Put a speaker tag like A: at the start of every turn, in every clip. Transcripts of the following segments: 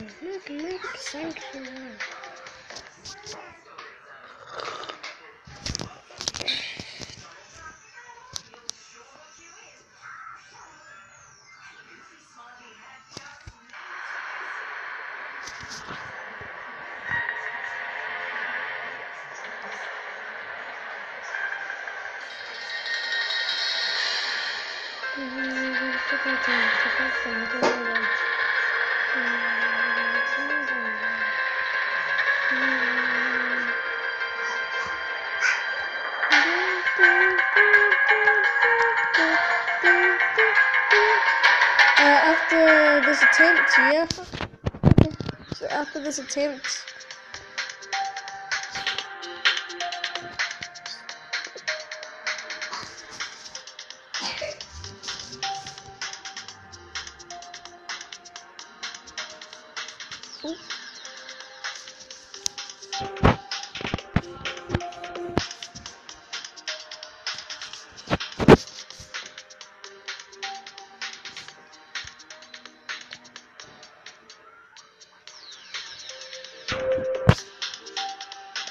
A: Magmatic sanctuary. After this attempt, yeah. Okay. So after this attempt. Ooh.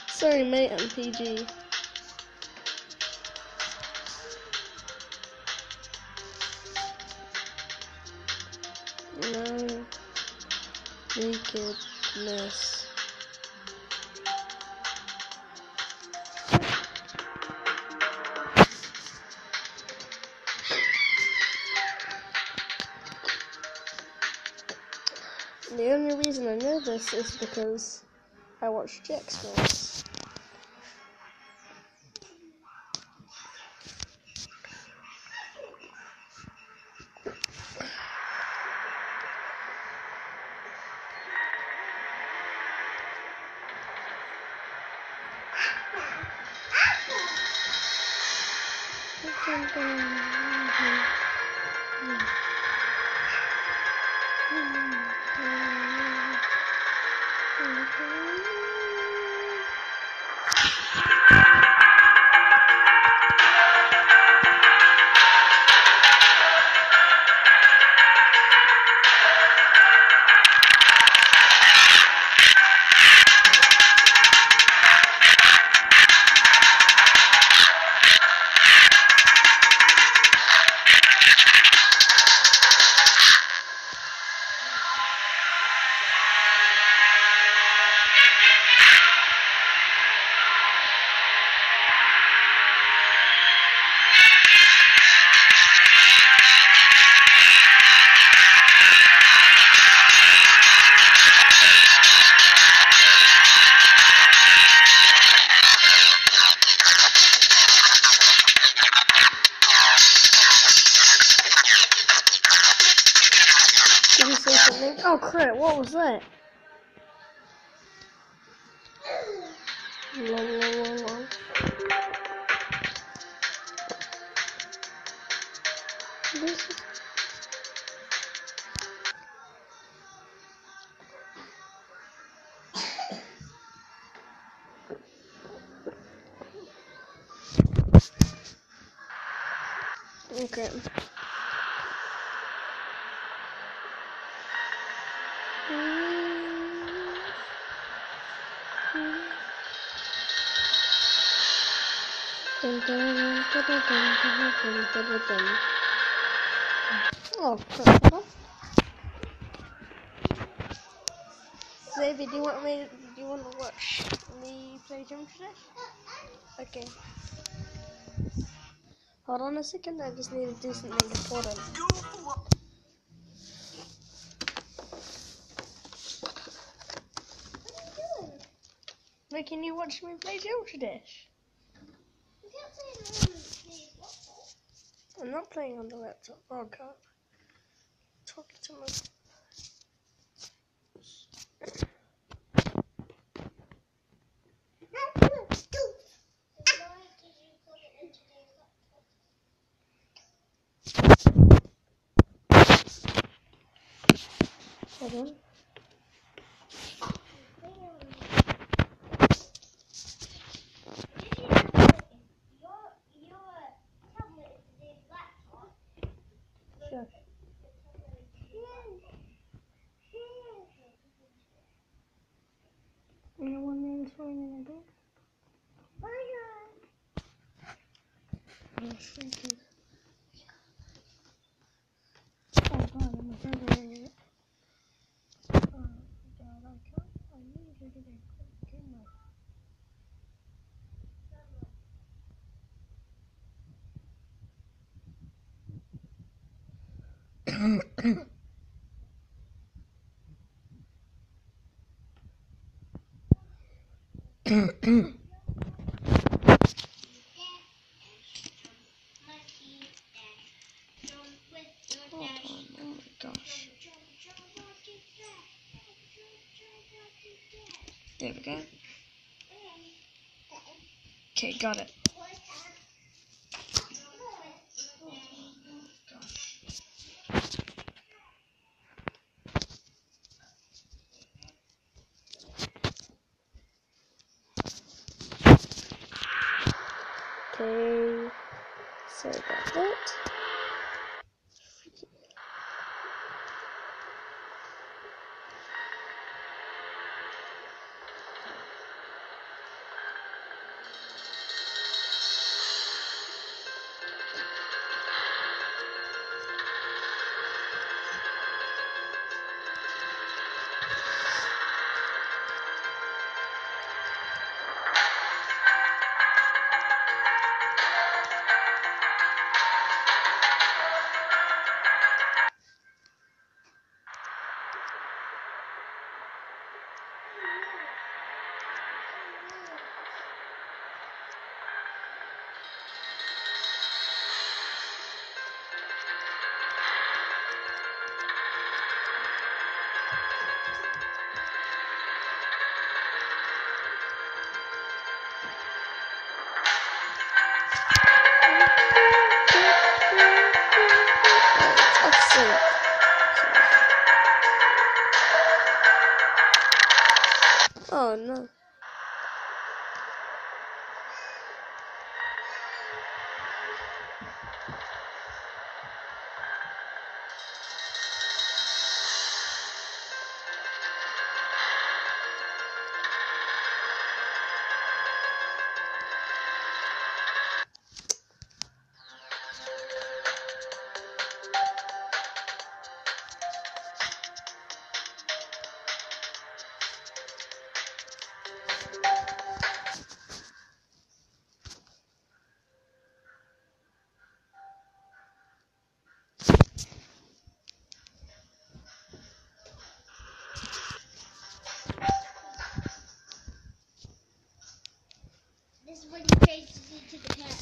A: Sorry, mate, I'm PG. No nakedness. The only reason I know this is because I watched Jack's films. Did you say something? Oh crap, what was that? Lol. This is... Okay. Oh crap. Xavier, do you want to watch me play Jump today? Okay. Hold on a second, I just need to do something important. Wait, can you watch me play Jump Dish? I'm not playing on the laptop. Oh god. Talking to my... Hold on. Sure. freaking. Oh god, I'm afraid. Oh god, I can't. I need you to get quick camera. Oh my gosh. There we go. Okay, got it. Okay, sorry about that. Oh no.
B: This is when you change into the cat.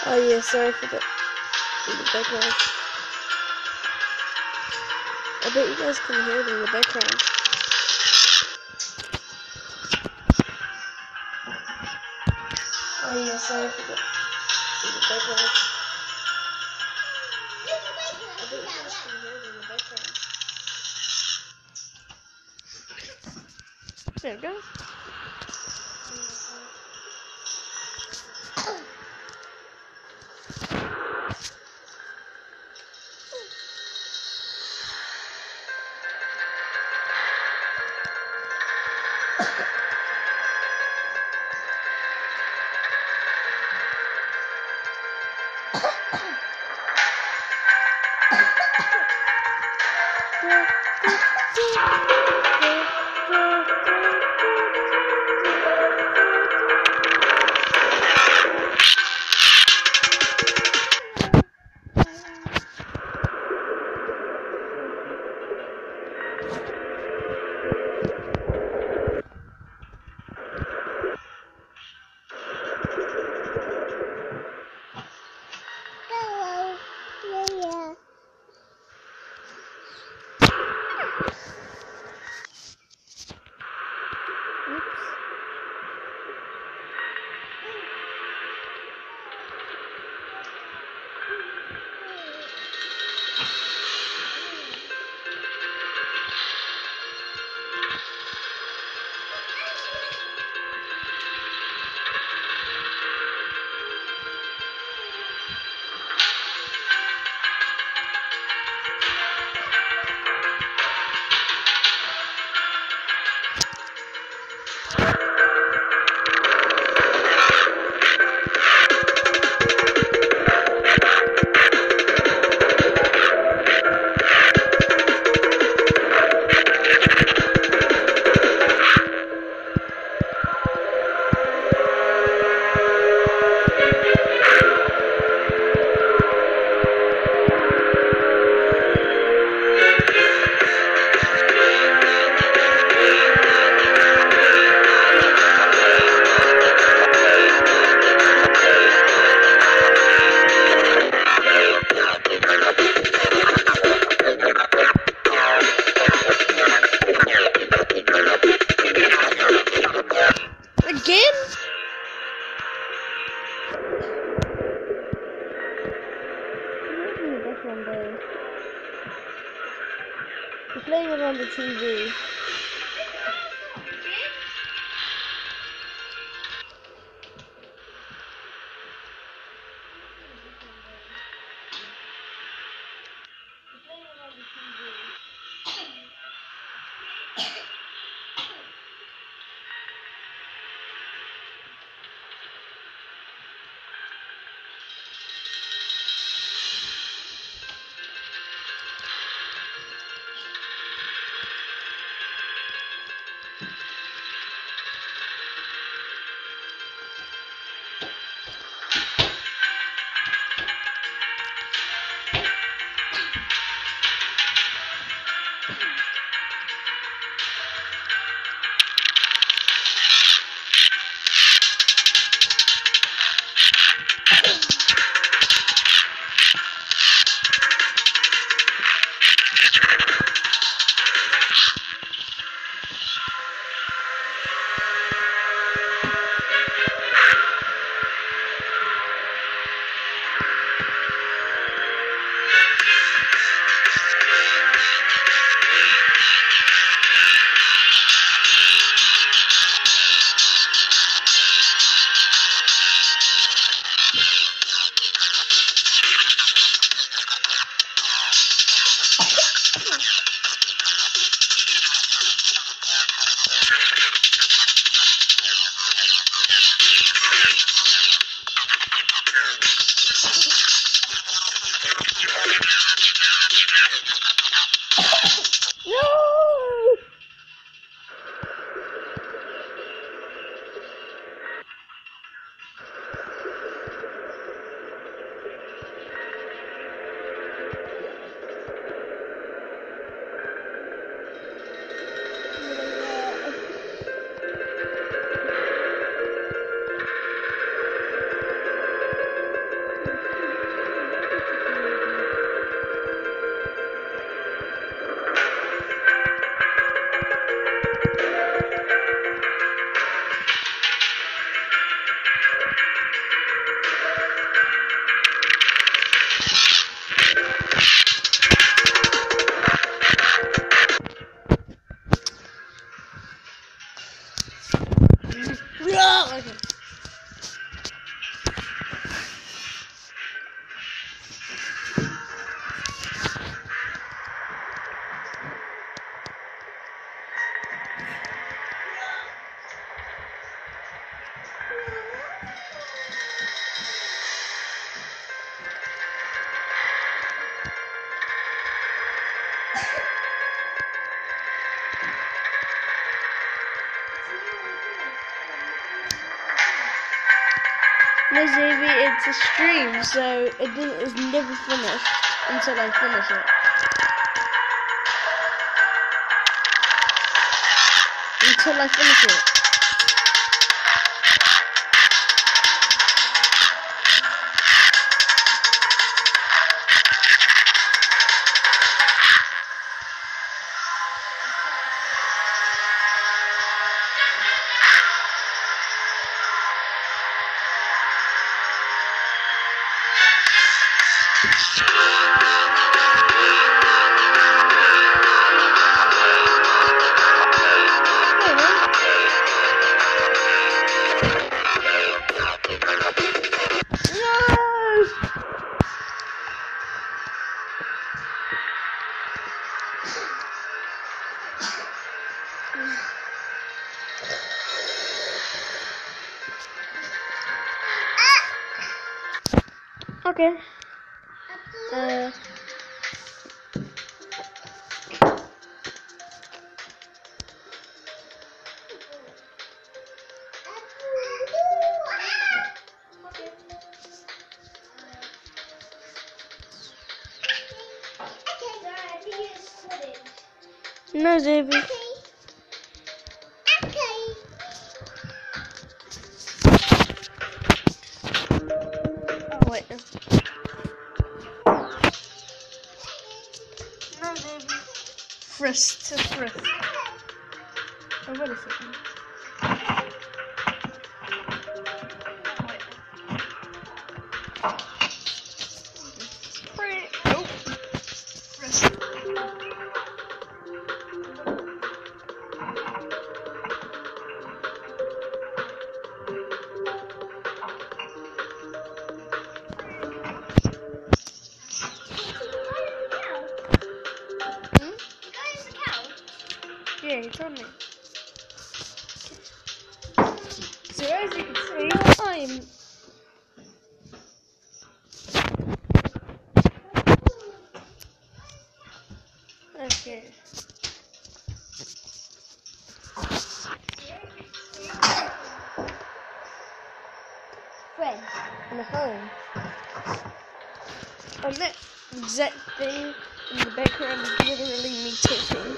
A: Oh yeah, sorry for the background. I bet you guys can hear it in the background. Oh yeah, sorry for the background. I bet you guys can hear it in the background. There we go. one day. We're playing it on the TV. No, Xavier, it's a stream, so it's never finished until I finish it. Until I finish it. Okay. No, Xavier. Oh, wait. No, Xavier. Frisk to frisk. Oh, wait a second. Wait. Nope. on me. So as you can see, I'm... Okay.
B: Friends.
A: In the home. And that exact thing in the background is literally me talking.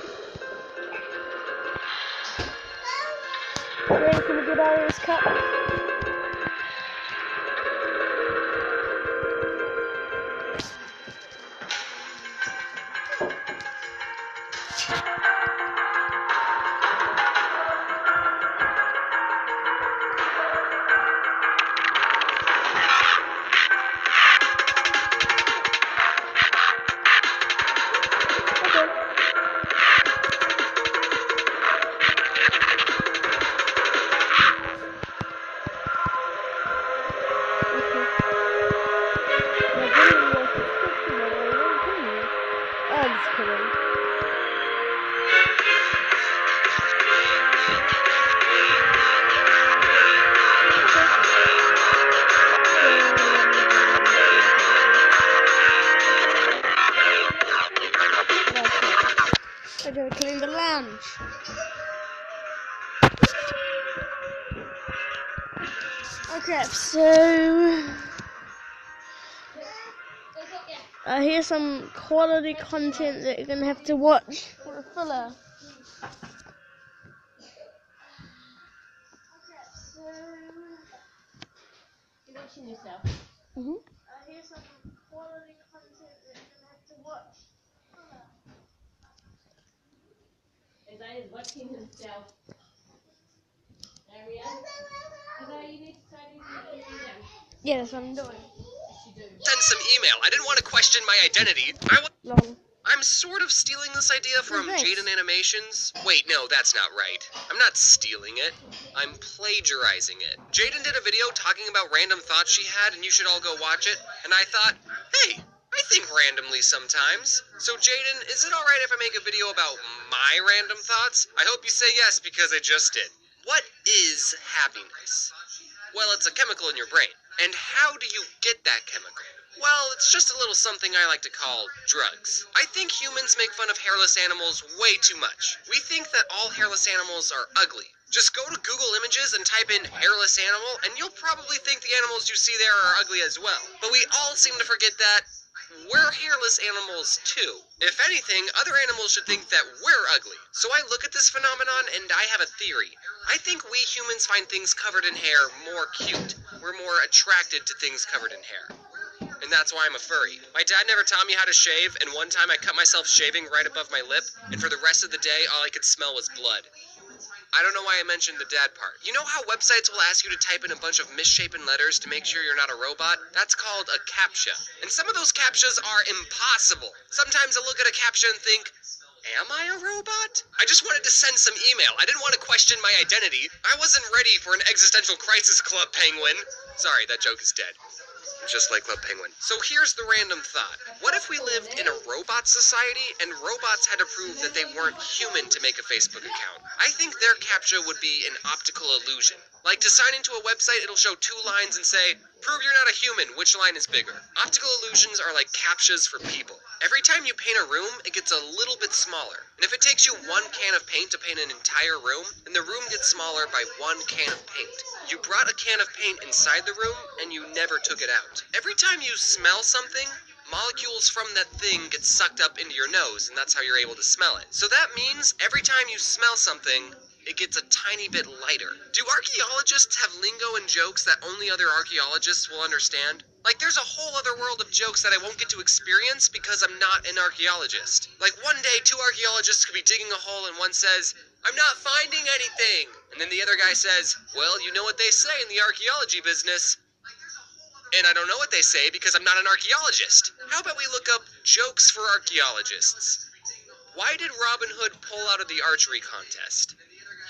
A: Ray, can we get out of this cup? I gotta clean the lounge. Okay, so here's some quality content that you're gonna have to watch for a filler.
B: You're watching yourself.
A: Here's some quality content that you're gonna have to watch.
B: Isaiah's watching himself. There he is. Isaiah, you need to start using them.
A: Yeah, that's what I'm doing.
C: Send some email. I didn't want to question my identity. I'm sort of stealing this idea from Jaden Animations. Wait, no, that's not right. I'm not stealing it. I'm plagiarizing it. Jaden did a video talking about random thoughts she had, and you should all go watch it. And I thought, hey, I think randomly sometimes. So Jaden, is it alright if I make a video about my random thoughts? I hope you say yes, because I just did. What is happiness? Well, it's a chemical in your brain. And how do you get that chemical? Well, it's just a little something I like to call drugs. I think humans make fun of hairless animals way too much. We think that all hairless animals are ugly. Just go to Google Images and type in hairless animal, and you'll probably think the animals you see there are ugly as well. But we all seem to forget that we're hairless animals too. If anything, other animals should think that we're ugly. So I look at this phenomenon and I have a theory. I think we humans find things covered in hair more cute. We're more attracted to things covered in hair. And that's why I'm a furry. My dad never taught me how to shave, and one time I cut myself shaving right above my lip, and for the rest of the day, all I could smell was blood. I don't know why I mentioned the dad part. You know how websites will ask you to type in a bunch of misshapen letters to make sure you're not a robot? That's called a CAPTCHA. And some of those CAPTCHAs are impossible. Sometimes I look at a CAPTCHA and think, am I a robot? I just wanted to send some email. I didn't want to question my identity. I wasn't ready for an existential crisis, Club Penguin. Sorry, that joke is dead. Just like Club Penguin. So here's the random thought. What if we lived in a robot society and robots had to prove that they weren't human to make a Facebook account? I think their CAPTCHA would be an optical illusion. Like to sign into a website, it'll show 2 lines and say, prove you're not a human, which line is bigger? Optical illusions are like CAPTCHAs for people. Every time you paint a room, it gets a little bit smaller. And if it takes you 1 can of paint to paint an entire room, then the room gets smaller by 1 can of paint. You brought a can of paint inside the room, and you never took it out. Every time you smell something, molecules from that thing get sucked up into your nose, and that's how you're able to smell it. So that means every time you smell something, it gets a tiny bit lighter. Do archaeologists have lingo and jokes that only other archaeologists will understand? Like, there's a whole other world of jokes that I won't get to experience because I'm not an archaeologist. Like, one day, 2 archaeologists could be digging a hole and one says, I'm not finding anything. And then the other guy says, well, you know what they say in the archaeology business. And I don't know what they say because I'm not an archaeologist. How about we look up jokes for archaeologists? Why did Robin Hood pull out of the archery contest?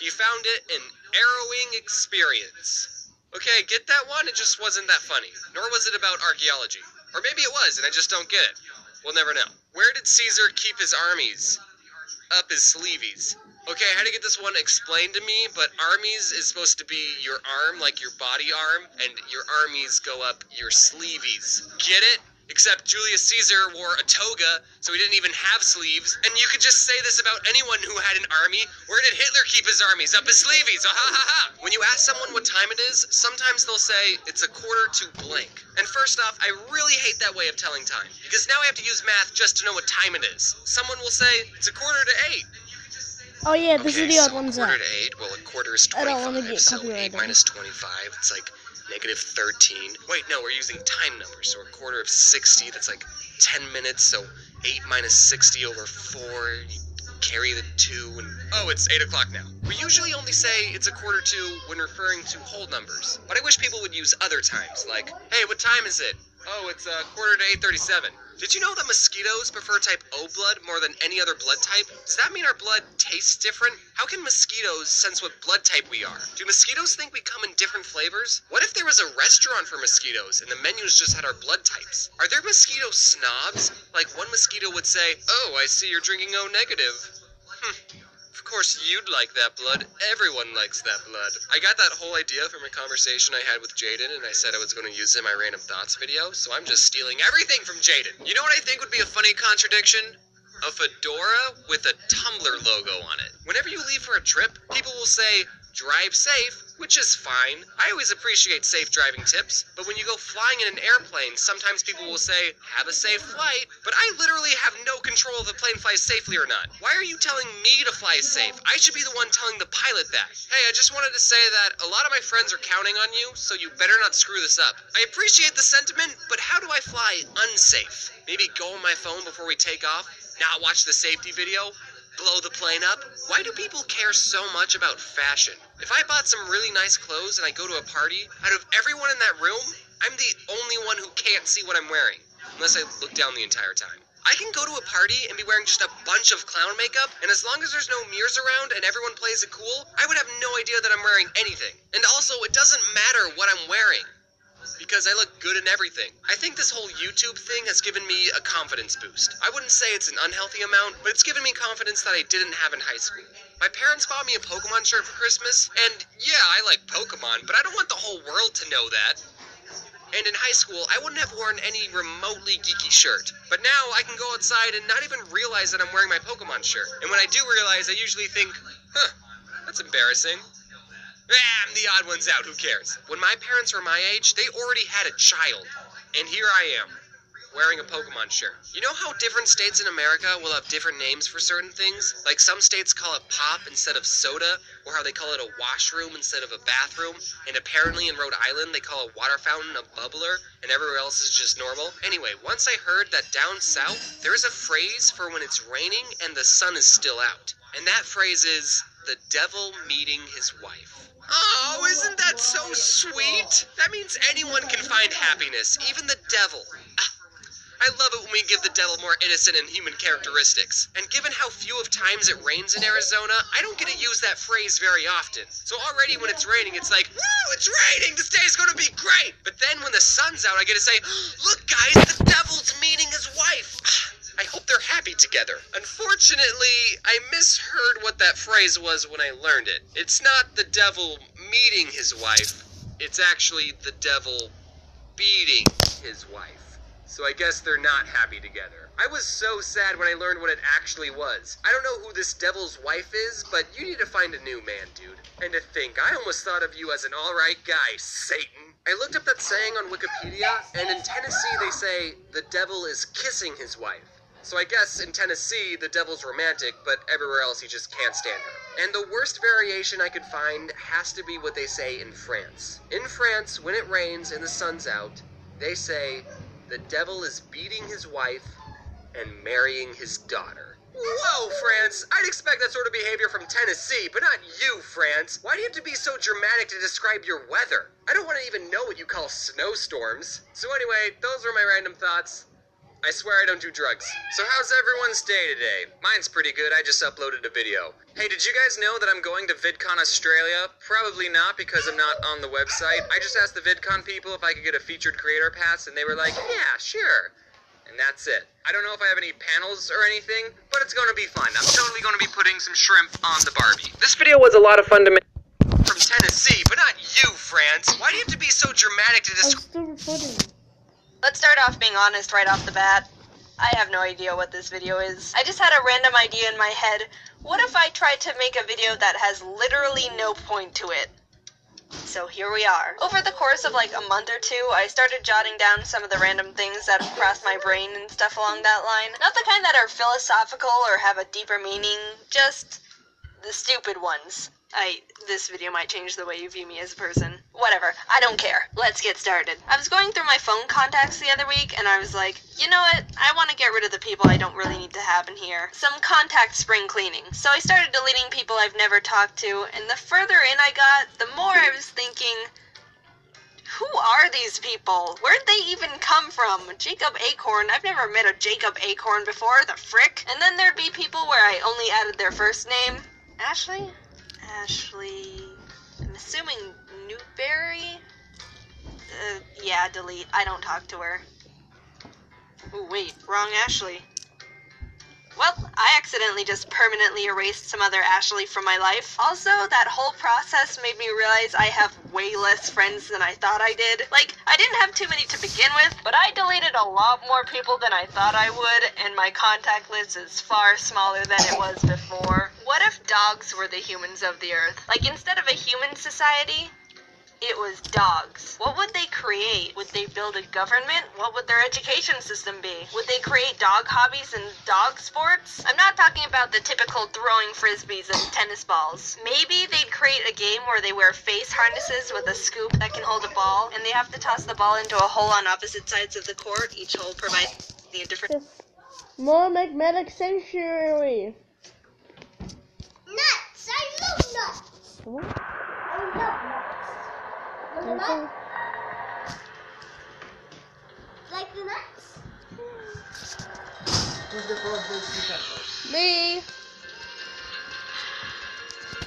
C: He found it an harrowing experience. Okay, get that one? It just wasn't that funny. Nor was it about archaeology. Or maybe it was, and I just don't get it. We'll never know. Where did Caesar keep his armies? Up his sleeveys. Okay, I had to get this one explained to me, but armies is supposed to be your arm, like your body arm, and your armies go up your sleeveys. Get it? Except Julius Caesar wore a toga, so he didn't even have sleeves. And you could just say this about anyone who had an army. Where did Hitler keep his armies? Up his sleeveys. Ah, ha, ha, ha. When you ask someone what time it is, sometimes they'll say it's a quarter to blank. And first off, I really hate that way of telling time, because now I have to use math just to know what time it is. Someone will say it's a quarter to 8.
A: Oh yeah, this is the odd
C: so
A: ones
C: quarter
A: up.
C: to 8, well, a quarter is 25,
A: I don't want to get
C: so 8
A: copyrighted.
C: minus 25, it's like negative 13. Wait, no, we're using time numbers, so a quarter of 60, that's like 10 minutes, so 8 minus 60 over 4, you carry the 2, and oh, it's 8 o'clock now. We usually only say it's a quarter to when referring to whole numbers, but I wish people would use other times, like, hey, what time is it? Oh, it's a quarter to 8:37. Did you know that mosquitoes prefer type O blood more than any other blood type? Does that mean our blood tastes different? How can mosquitoes sense what blood type we are? Do mosquitoes think we come in different flavors? What if there was a restaurant for mosquitoes and the menus just had our blood types? Are there mosquito snobs? Like one mosquito would say, oh, I see you're drinking O negative. Of course you'd like that blood. Everyone likes that blood. I got that whole idea from a conversation I had with Jaden, and I said I was going to use it in my Random Thoughts video, so I'm just stealing everything from Jaden. You know what I think would be a funny contradiction? A fedora with a Tumblr logo on it. Whenever you leave for a trip, people will say, drive safe, which is fine. I always appreciate safe driving tips, but when you go flying in an airplane, sometimes people will say, have a safe flight, but I literally have no control if the plane flies safely or not. Why are you telling me to fly safe? I should be the one telling the pilot that. Hey, I just wanted to say that a lot of my friends are counting on you, so you better not screw this up. I appreciate the sentiment, but how do I fly unsafe? Maybe go on my phone before we take off? Not watch the safety video? Blow the plane up? Why do people care so much about fashion? If I bought some really nice clothes and I go to a party, out of everyone in that room, I'm the only one who can't see what I'm wearing, unless I look down the entire time. I can go to a party and be wearing just a bunch of clown makeup, and as long as there's no mirrors around and everyone plays it cool, I would have no idea that I'm wearing anything. And also, it doesn't matter what I'm wearing, because I look good in everything. I think this whole YouTube thing has given me a confidence boost. I wouldn't say it's an unhealthy amount, but it's given me confidence that I didn't have in high school. My parents bought me a Pokemon shirt for Christmas, and yeah, I like Pokemon, but I don't want the whole world to know that. And in high school, I wouldn't have worn any remotely geeky shirt. But now I can go outside and not even realize that I'm wearing my Pokemon shirt. And when I do realize, I usually think, huh, that's embarrassing. I'm the odd ones out, who cares? When my parents were my age, they already had a child. And here I am, wearing a Pokemon shirt. You know how different states in America will have different names for certain things? Like some states call it pop instead of soda, or how they call it a washroom instead of a bathroom, and apparently in Rhode Island they call a water fountain a bubbler, and everywhere else is just normal. Anyway, once I heard that down south, there is a phrase for when it's raining and the sun is still out. And that phrase is, the devil meeting his wife. Oh, isn't that so sweet? That means anyone can find happiness, even the devil. I love it when we give the devil more innocent and human characteristics. And given how few of times it rains in Arizona, I don't get to use that phrase very often. So already when it's raining, it's like, woo, it's raining, this day's gonna be great. But then when the sun's out, I get to say, look guys, the devil's meeting his wife. I hope they're happy together. Unfortunately, I misheard what that phrase was when I learned it. It's not the devil meeting his wife. It's actually the devil beating his wife. So I guess they're not happy together. I was so sad when I learned what it actually was. I don't know who this devil's wife is, but you need to find a new man, dude. And to think, I almost thought of you as an alright guy, Satan. I looked up that saying on Wikipedia, and in Tennessee they say, the devil is kissing his wife. So I guess in Tennessee, the devil's romantic, but everywhere else he just can't stand her. And the worst variation I could find has to be what they say in France. In France, when it rains and the sun's out, they say, the devil is beating his wife and marrying his daughter. Whoa, France! I'd expect that sort of behavior from Tennessee, but not you, France. Why do you have to be so dramatic to describe your weather? I don't want to even know what you call snowstorms. So anyway, those were my random thoughts. I swear I don't do drugs. So how's everyone's day today? Mine's pretty good, I just uploaded a video. Hey, did you guys know that I'm going to VidCon Australia? Probably not because I'm not on the website. I just asked the VidCon people if I could get a featured creator pass and they were like, yeah, sure. And that's it. I don't know if I have any panels or anything, but it's gonna be fun. I'm totally gonna be putting some shrimp on the Barbie. This video was a lot of fun to make. From Tennessee, but not you, France. Why do you have to be so dramatic to
A: I'm
C: describe?
A: still recording.
D: Let's start off being honest right off the bat. I have no idea what this video is. I just had a random idea in my head. What if I tried to make a video that has literally no point to it? So here we are. Over the course of like a month or two, I started jotting down some of the random things that have crossed my brain and stuff along that line. Not the kind that are philosophical or have a deeper meaning, just the stupid ones. This video might change the way you view me as a person. Whatever, I don't care. Let's get started. I was going through my phone contacts the other week, and I was like, you know what? I want to get rid of the people I don't really need to have in here. Some contact spring cleaning. So I started deleting people I've never talked to, and the further in I got, the more I was thinking, who are these people? Where'd they even come from? Jacob Acorn? I've never met a Jacob Acorn before, the frick? And then there'd be people where I only added their first name. Ashley, I'm assuming Newberry? Yeah, delete. I don't talk to her. Ooh, wait, wrong Ashley. Well, I accidentally just permanently erased some other Ashley from my life. Also, that whole process made me realize I have way less friends than I thought I did. Like, I didn't have too many to begin with, but I deleted a lot more people than I thought I would, and my contact list is far smaller than it was before. What if dogs were the humans of the earth? Like, instead of a human society, it was dogs. What would they create? Would they build a government? What would their education system be? Would they create dog hobbies and dog sports? I'm not talking about the typical throwing frisbees and tennis balls. Maybe they'd create a game where they wear face harnesses with a scoop that can hold a ball, and they have to toss the ball into a hole on opposite sides of the court. Each hole provides a different...
A: More Magmatic Sanctuary.
E: Nuts! I love nuts!
A: What?
E: I love nuts. Want a nut? Like the nuts?
A: Me.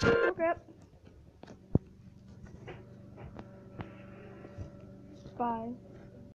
A: Okay. Bye.